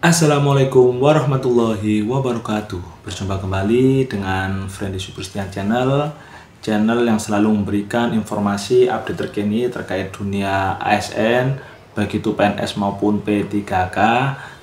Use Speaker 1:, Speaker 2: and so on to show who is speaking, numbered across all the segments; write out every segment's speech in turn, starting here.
Speaker 1: Assalamualaikum warahmatullahi wabarakatuh. Berjumpa kembali dengan Friendly Superstian Channel, channel yang selalu memberikan informasi update terkini terkait dunia ASN, baik itu PNS maupun P3K,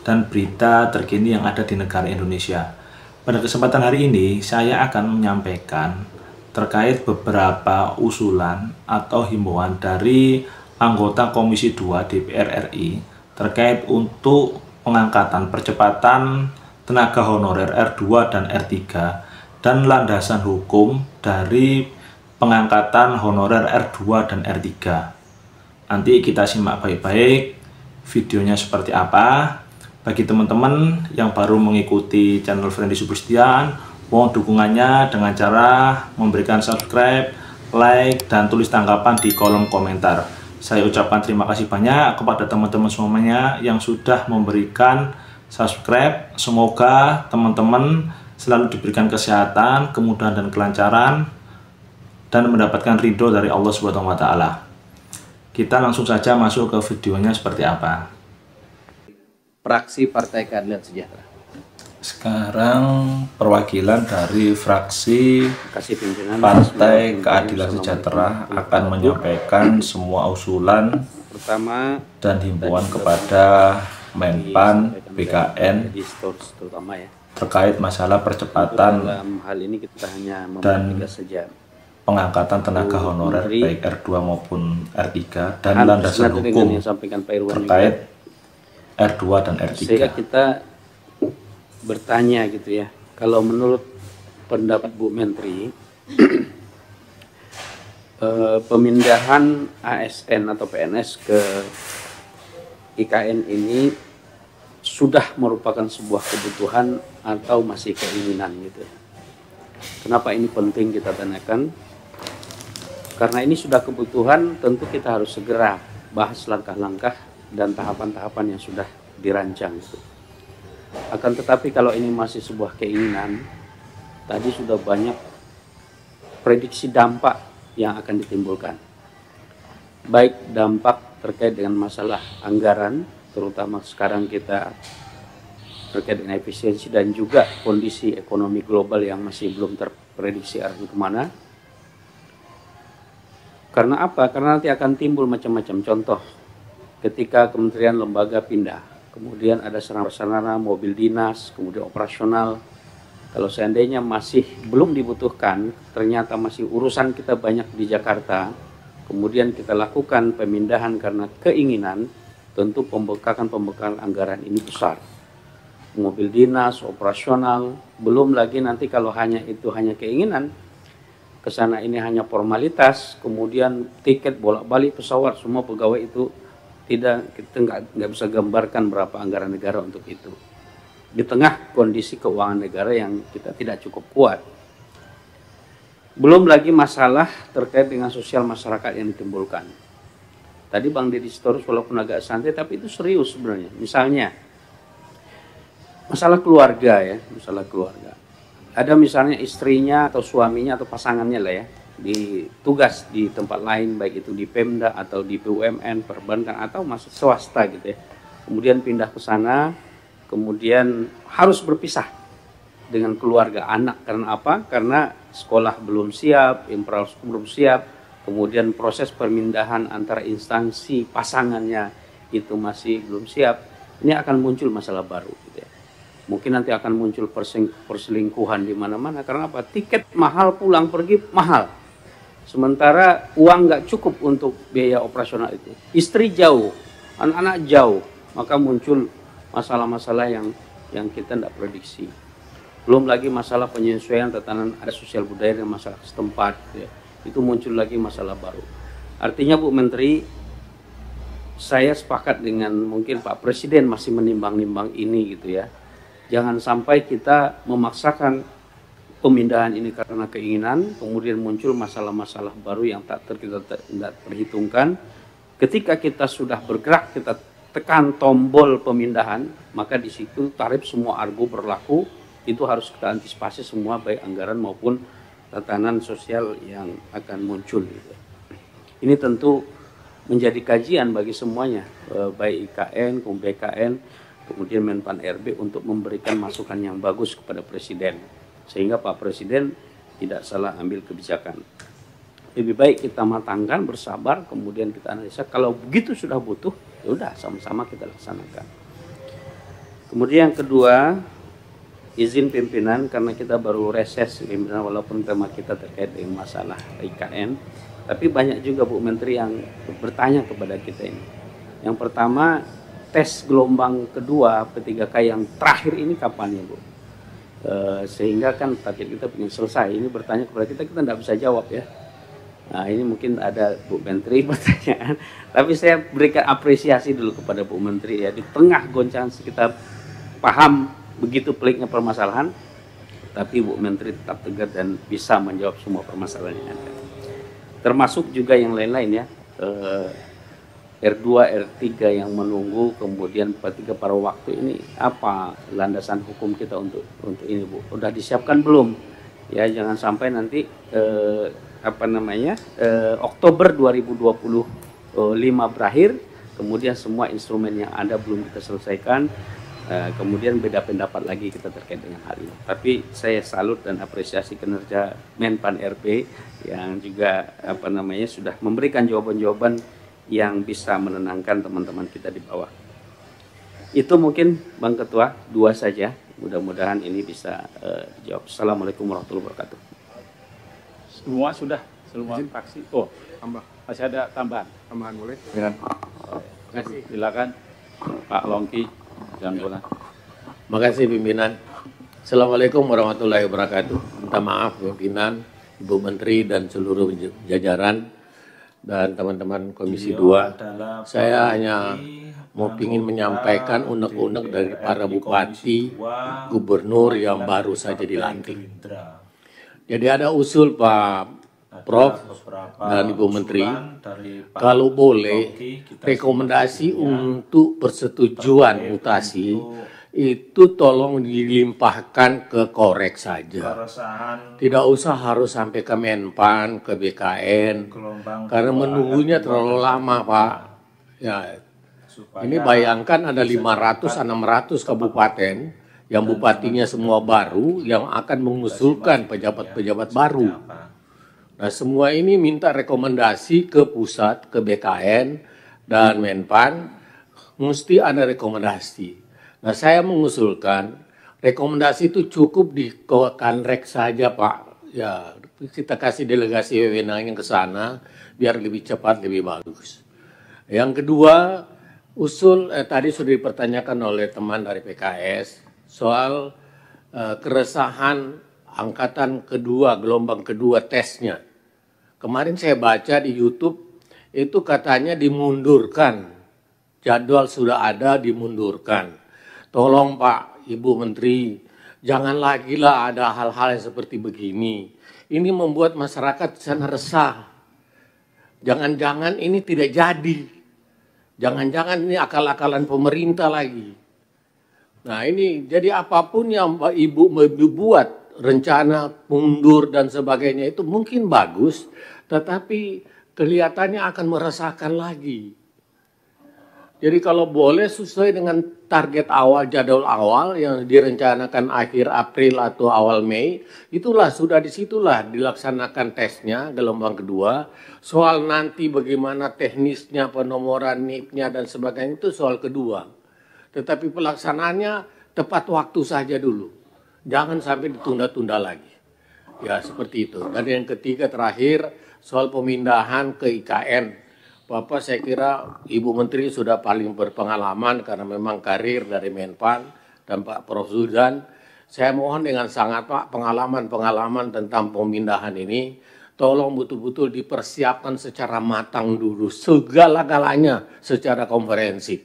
Speaker 1: dan berita terkini yang ada di negara Indonesia. Pada kesempatan hari ini, saya akan menyampaikan terkait beberapa usulan atau himbauan dari anggota Komisi 2 DPR RI terkait untuk pengangkatan percepatan tenaga honorer R2 dan R3 dan landasan hukum dari pengangkatan honorer R2 dan R3. Nanti kita simak baik-baik videonya seperti apa. Bagi teman-teman yang baru mengikuti channel Friendly Superstian, mohon dukungannya dengan cara memberikan subscribe, like, dan tulis tanggapan di kolom komentar. Saya ucapkan terima kasih banyak kepada teman-teman semuanya yang sudah memberikan subscribe. Semoga teman-teman selalu diberikan kesehatan, kemudahan dan kelancaran, dan mendapatkan ridho dari Allah Subhanahu wa Ta'ala. Kita langsung saja masuk ke videonya seperti apa.
Speaker 2: Fraksi Partai Keadilan Sejahtera.
Speaker 1: Sekarang perwakilan dari fraksi
Speaker 2: Pimpinan
Speaker 1: Partai Keadilan Sejahtera akan menyampaikan semua usulan
Speaker 2: pertama
Speaker 1: dan himbauan kepada Menpan BKN
Speaker 2: terutama ya
Speaker 1: terkait masalah percepatan
Speaker 2: dalam hal ini kita hanya
Speaker 1: dan
Speaker 2: saja
Speaker 1: pengangkatan tenaga honorer baik R2 maupun R3 dan landasan hukum terkait R2 dan R3.
Speaker 2: Sehingga kita bertanya gitu ya, kalau menurut pendapat Bu Menteri, pemindahan ASN atau PNS ke IKN ini sudah merupakan sebuah kebutuhan atau masih keinginan gitu ya. Kenapa ini penting kita tanyakan? Karena ini sudah kebutuhan, tentu kita harus segera bahas langkah-langkah dan tahapan-tahapan yang sudah dirancang gitu. Akan tetapi kalau ini masih sebuah keinginan, tadi sudah banyak prediksi dampak yang akan ditimbulkan. Baik dampak terkait dengan masalah anggaran, terutama sekarang kita terkait dengan efisiensi dan juga kondisi ekonomi global yang masih belum terprediksi arahnya kemana. Karena apa? Karena nanti akan timbul macam-macam contoh ketika kementerian lembaga pindah. Kemudian ada sarana mobil dinas, kemudian operasional. Kalau seandainya masih belum dibutuhkan, ternyata masih urusan kita banyak di Jakarta, kemudian kita lakukan pemindahan karena keinginan, tentu pembekakan anggaran ini besar. Mobil dinas, operasional, belum lagi nanti kalau hanya keinginan, ke sana ini hanya formalitas, kemudian tiket bolak-balik pesawat, semua pegawai itu kita nggak bisa gambarkan berapa anggaran negara untuk itu di tengah kondisi keuangan negara yang kita tidak cukup kuat. Belum lagi masalah terkait dengan sosial masyarakat yang ditimbulkan. Tadi Bang Deddy Sitorus walaupun agak santai tapi itu serius sebenarnya. Misalnya masalah keluarga ya, masalah keluarga. Ada misalnya istrinya atau suaminya atau pasangannya lah ya, ditugas di tempat lain, baik itu di Pemda atau di BUMN, perbankan atau masuk swasta gitu ya. Kemudian pindah ke sana, kemudian harus berpisah dengan keluarga anak. Karena apa? Karena sekolah belum siap, infrastruktur belum siap, kemudian proses pemindahan antara instansi pasangannya itu masih belum siap. Ini akan muncul masalah baru gitu ya. Mungkin nanti akan muncul perselingkuhan di mana-mana. Karena apa? Tiket mahal, pulang pergi mahal. Sementara uang nggak cukup untuk biaya operasional itu. Istri jauh, anak-anak jauh, maka muncul masalah-masalah yang kita tidak prediksi. Belum lagi masalah penyesuaian tatanan adat sosial budaya dan masalah setempat. Ya. Itu muncul lagi masalah baru. Artinya Bu Menteri, saya sepakat dengan mungkin Pak Presiden masih menimbang-nimbang ini gitu ya. Jangan sampai kita memaksakan pemindahan ini karena keinginan, kemudian muncul masalah-masalah baru yang kita tidak perhitungkan. Ketika kita sudah bergerak, kita tekan tombol pemindahan, maka di situ tarif semua argo berlaku. Itu harus kita antisipasi semua, baik anggaran maupun tatanan sosial yang akan muncul. Ini tentu menjadi kajian bagi semuanya, baik IKN, BKN, kemudian Menpan RB untuk memberikan masukan yang bagus kepada Presiden, sehingga Pak Presiden tidak salah ambil kebijakan. Lebih baik kita matangkan, bersabar, kemudian kita analisa. Kalau begitu sudah butuh, ya udah sama-sama kita laksanakan. Kemudian yang kedua, izin pimpinan, karena kita baru reses pimpinan, walaupun tema kita terkait dengan masalah IKN, tapi banyak juga Bu Menteri yang bertanya kepada kita ini. Yang pertama, tes gelombang kedua P3K yang terakhir ini kapan ya Bu? Sehingga kan target kita ingin selesai. Ini bertanya kepada kita tidak bisa jawab ya. Nah ini mungkin ada Bu Menteri pertanyaan, tapi saya berikan apresiasi dulu kepada Bu Menteri ya, di tengah goncangan kita paham begitu peliknya permasalahan, tapi Bu Menteri tetap tegar dan bisa menjawab semua permasalahan yang ada. Termasuk juga yang lain-lain ya, R2, R3 yang menunggu, kemudian P3 pada waktu ini, apa landasan hukum kita untuk ini Bu? Udah disiapkan belum? Ya jangan sampai nanti Oktober 2025 berakhir, kemudian semua instrumen yang ada belum kita selesaikan, kemudian beda pendapat lagi kita terkait dengan hal ini. Tapi saya salut dan apresiasi kinerja Menpan RB yang juga sudah memberikan jawaban-jawaban yang bisa menenangkan teman-teman kita di bawah. Itu mungkin Bang Ketua, dua saja. Mudah-mudahan ini bisa dijawab. Assalamualaikum warahmatullahi wabarakatuh.
Speaker 3: Semua sudah, semua fraksi. Oh,
Speaker 4: Tambah.
Speaker 3: masih ada tambahan.
Speaker 4: Tambahan boleh?
Speaker 3: Terima kasih. Silakan Pak Longki dan Bola.
Speaker 5: Makasih pimpinan. Assalamualaikum warahmatullahi wabarakatuh. Minta maaf pimpinan, Ibu Menteri dan seluruh jajaran dan teman-teman Komisi 2. Saya hanya mau ingin menyampaikan unek-unek dari para bupati, gubernur yang baru saja dilantik. Jadi ada usul Pak Prof dan Ibu Menteri, kalau boleh rekomendasi untuk persetujuan mutasi itu tolong dilimpahkan ke Korek saja. Tidak usah harus sampai ke Menpan, ke BKN, karena menunggunya terlalu lama Pak. Ya, ini bayangkan ada 500-600 kabupaten yang bupatinya semua baru, yang akan mengusulkan pejabat-pejabat baru. Nah semua ini minta rekomendasi ke pusat, ke BKN dan Menpan, mesti ada rekomendasi. Nah saya mengusulkan rekomendasi itu cukup di Kanrek saja Pak. Ya kita kasih delegasi wewenangnya ke sana biar lebih cepat, lebih bagus. Yang kedua, usul tadi sudah dipertanyakan oleh teman dari PKS soal keresahan angkatan kedua, gelombang kedua tesnya. Kemarin saya baca di YouTube itu katanya dimundurkan, jadwal sudah ada dimundurkan. Tolong Pak, Ibu Menteri, jangan lagi lah ada hal-hal yang seperti begini. Ini membuat masyarakat sana resah. Jangan-jangan ini tidak jadi. Jangan-jangan ini akal-akalan pemerintah lagi. Nah ini jadi apapun yang Ibu membuat rencana mundur dan sebagainya itu mungkin bagus, tetapi kelihatannya akan meresahkan lagi. Jadi kalau boleh sesuai dengan target awal, jadwal awal yang direncanakan akhir April atau awal Mei, itulah sudah disitulah dilaksanakan tesnya gelombang kedua. Soal nanti bagaimana teknisnya, penomoran NIP-nya dan sebagainya itu soal kedua. Tetapi pelaksanaannya tepat waktu saja dulu. Jangan sampai ditunda-tunda lagi. Ya seperti itu. Dan yang ketiga terakhir soal pemindahan ke IKN. Bapak saya kira Ibu Menteri sudah paling berpengalaman karena memang karir dari Menpan dan Pak Prof. Zudan. Saya mohon dengan sangat Pak pengalaman-pengalaman tentang pemindahan ini tolong betul-betul dipersiapkan secara matang dulu segala-galanya secara komprehensif.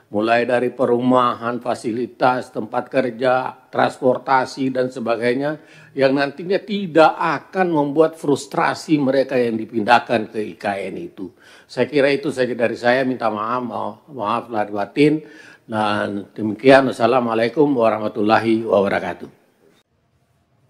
Speaker 5: Mulai dari perumahan, fasilitas, tempat kerja, transportasi dan sebagainya yang nantinya tidak akan membuat frustrasi mereka yang dipindahkan ke IKN itu. Saya kira itu saja dari saya, minta maaf lahir batin dan demikian. Wassalamualaikum warahmatullahi wabarakatuh.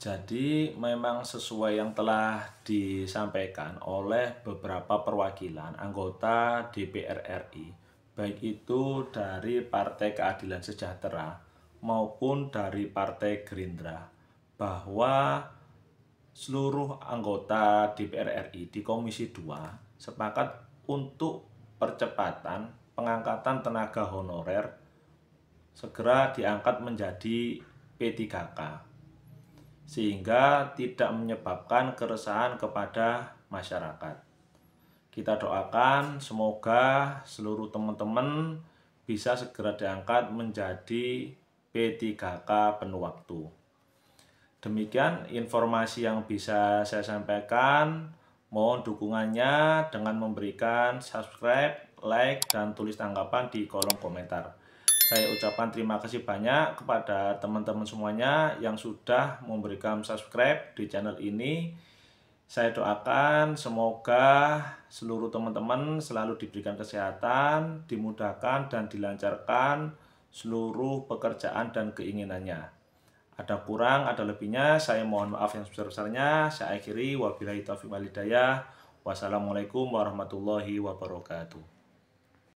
Speaker 1: Jadi memang sesuai yang telah disampaikan oleh beberapa perwakilan anggota DPR RI baik itu dari Partai Keadilan Sejahtera maupun dari Partai Gerindra, bahwa seluruh anggota DPR RI di Komisi 2 sepakat untuk percepatan pengangkatan tenaga honorer segera diangkat menjadi P3K, sehingga tidak menyebabkan keresahan kepada masyarakat. Kita doakan semoga seluruh teman-teman bisa segera diangkat menjadi P3K penuh waktu. Demikian informasi yang bisa saya sampaikan. Mohon dukungannya dengan memberikan subscribe, like, dan tulis tanggapan di kolom komentar. Saya ucapkan terima kasih banyak kepada teman-teman semuanya yang sudah memberikan subscribe di channel ini. Saya doakan semoga seluruh teman-teman selalu diberikan kesehatan, dimudahkan dan dilancarkan seluruh pekerjaan dan keinginannya. Ada kurang, ada lebihnya, saya mohon maaf yang sebesar-besarnya. Saya akhiri, wabillahi taufiq wal hidayah. Wassalamualaikum warahmatullahi wabarakatuh.